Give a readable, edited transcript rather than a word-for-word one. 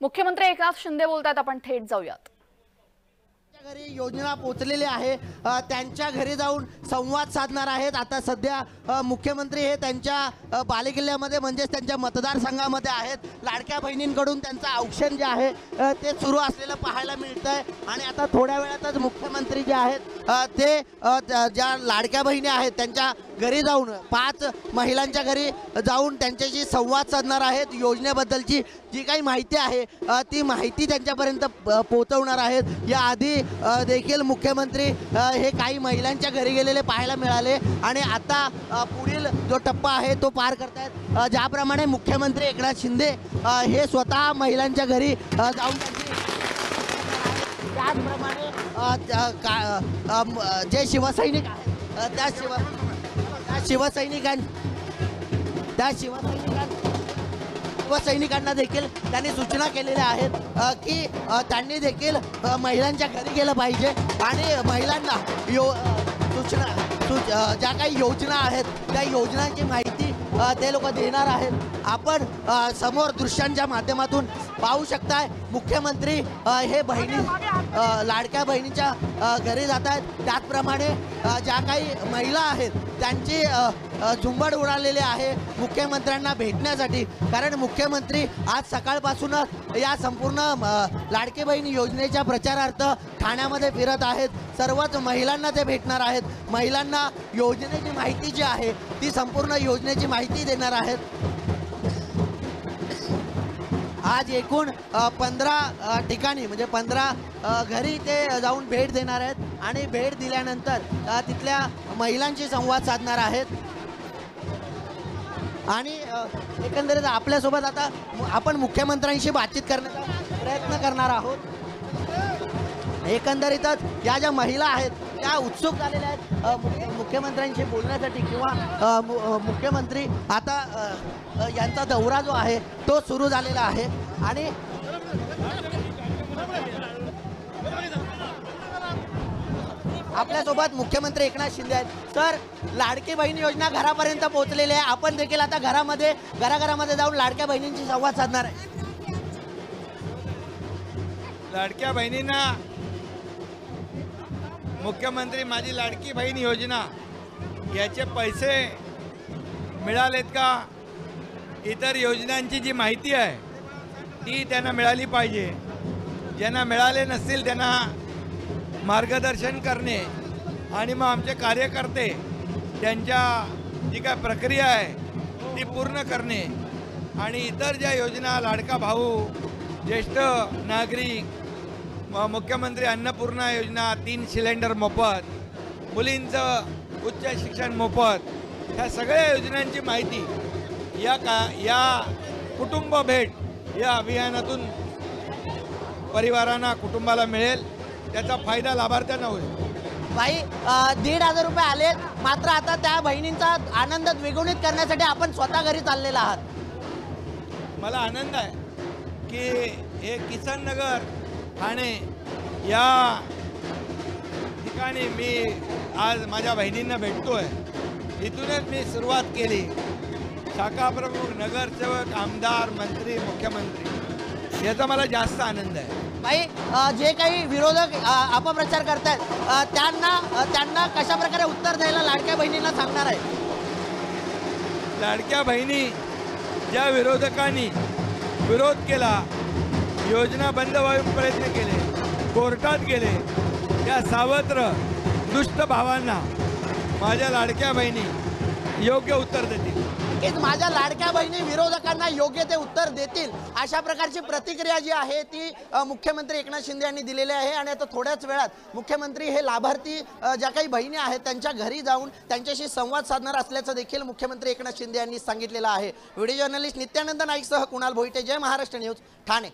मुख्यमंत्री एकनाथ शिंदे बोलतात, आपण थेट जाऊयात। घरी योजना पोहोचलेली आहे, त्यांच्या घरी जाऊन संवाद साधणार आहेत। आता सध्या मुख्यमंत्री हे त्यांच्या बालेकिल्ल्यामध्ये म्हणजेच त्यांच्या मतदारसंघामध्ये आहेत। लाडक्या बहिणींकडून त्यांचं औक्षण जे आहे ते सुरू असलेलं पाहायला मिळतं आहे आणि आता थोड्या वेळातच मुख्यमंत्री जे आहेत ते ज्या लाडक्या बहिणी आहेत त्यांच्या घरी जाऊन 5 महिलांच्या घरी जाऊन त्यांच्याशी संवाद साधणार आहेत। योजनेबद्दलची जी काही माहिती आहे ती माहिती त्यांच्यापर्यंत पोहोचवणार आहेत। याआधी देखील मुख्यमंत्री हे काही महिलांच्या घरी गेलेले पाहायला मिळाले आणि आता पुढील जो टप्पा आहे तो पार करतायत। ज्याप्रमाणे मुख्यमंत्री एकनाथ शिंदे हे स्वतः महिलांच्या घरी जाऊन त्याचप्रमाणे जे शिवसैनिक आहेत त्या शिवसैनिकांना देखील त्यांनी सूचना केलेल्या आहेत की त्यांनी देखील महिलांच्या घरी गेलं पाहिजे आणि महिलांना ज्या काही योजना आहेत त्या योजनांची माहिती ते लोक देणार आहेत। आपण समोर दृश्यांच्या माध्यमातून पाहू शकताय मुख्यमंत्री हे लाडक्या बहिणीच्या घरी जात आहेत। त्याचप्रमाणे ज्या काही महिला आहेत त्यांची झुंबड उडालेली आहे मुख्यमंत्र्यांना भेटण्यासाठी, कारण मुख्यमंत्री आज सकाळपासूनच या संपूर्ण लाडकी बहीण योजनेच्या प्रचारार्थ ठाण्यामध्ये फिरत आहेत। सर्वच महिलांना ते भेटणार आहेत, महिलांना योजनेची माहिती जी आहे ती संपूर्ण योजनेची माहिती देणार आहेत। आज एकूण 15 ठिकाणी म्हणजे 15 घरी ते जाऊन भेट देणार आहेत आणि भेट दिल्यानंतर तिथल्या महिलांशी संवाद साधणार आहेत आणि एकंदरीत आपल्यासोबत आता आपण मुख्यमंत्र्यांशी बातचीत करण्याचा प्रयत्न करणार आहोत। एकंदरीतच या ज्या महिला आहेत त्या उत्सुक झालेल्या आहेत मुख्यमंत्र्यांशी बोलण्यासाठी किंवा मुख्यमंत्री आता यांचा दौरा जो आहे तो सुरू झालेला आहे आणि आपल्यासोबत मुख्यमंत्री एकनाथ शिंदे आहेत। सर, लाडकी बहीण योजना घरापर्यंत पोहोचलेली आहे, आपण देखील आता घराघरामध्ये जाऊन लाडक्या बहिणींशी संवाद साधणार आहे। लाडक्या बहिणींना मुख्यमंत्री माझी लाडकी बहीण योजना याचे पैसे मिळालेत का, इतर योजनांची जी माहिती आहे ती त्यांना मिळाली पाहिजे। ज्यांना मिळाले नसतील त्यांना मार्गदर्शन करणे आणि मग आमचे कार्यकर्ते त्यांच्या जी काय प्रक्रिया आहे ती पूर्ण करणे आणि इतर ज्या योजना लाडका भाऊ, ज्येष्ठ नागरिक, मुख्यमंत्री अन्नपूर्णा योजना, 3 सिलेंडर मोफत, मुलींचं उच्च शिक्षण मोफत, ह्या सगळ्या योजनांची माहिती या कुटुंब भेट या अभियानातून परिवारांना, कुटुंबाला मिळेल, त्याचा फायदा लाभार्थ्यांना होईल। भाई 1,500 रुपये आलेत, मात्र आता त्या बहिणींचा आनंद द्विगुणित करण्यासाठी आपण स्वतः घरी चाललेला आहात। मला आनंद आहे की हे किसन नगर ठाणे या ठिकाणी मी आज माझ्या बहिणींना भेटतोय। इथूनच मी सुरुवात केली। शाखा प्रमुख, नगरसेवक, आमदार, मंत्री, मुख्यमंत्री याचा मला जास्त आनंद आहे। भाई जे काही विरोधक अपप्रचार करतायत त्यांना कशा प्रकारे उत्तर द्यायला लाडक्या बहिणींना सांगणार आहे? लाडक्या बहिणी ज्या विरोधकांनी विरोध केला, योजना बंद व्हायला प्रयत्न केले, कोर्टात गेले, त्या सावत्र दुष्ट भावांना माझ्या लाडक्या बहिणी योग्य उत्तर देतील। माझ्या लाडक्या बहिणी विरोधकांना योग्य ते उत्तर देतील अशा प्रकारची प्रतिक्रिया जी आहे ती मुख्यमंत्री एकनाथ शिंदे यांनी दिलेली आहे आणि आता थोड्याच वेळात मुख्यमंत्री हे लाभार्थी ज्या काही बहिणी आहेत त्यांच्या घरी जाऊन त्यांच्याशी संवाद साधणार असल्याचं देखील मुख्यमंत्री एकनाथ शिंदे यांनी सांगितलेलं आहे। व्हिडिओ जर्नलिस्ट नित्यानंद नाईकसह कुणाल भोईटे, जय महाराष्ट्र न्यूज, ठाणे।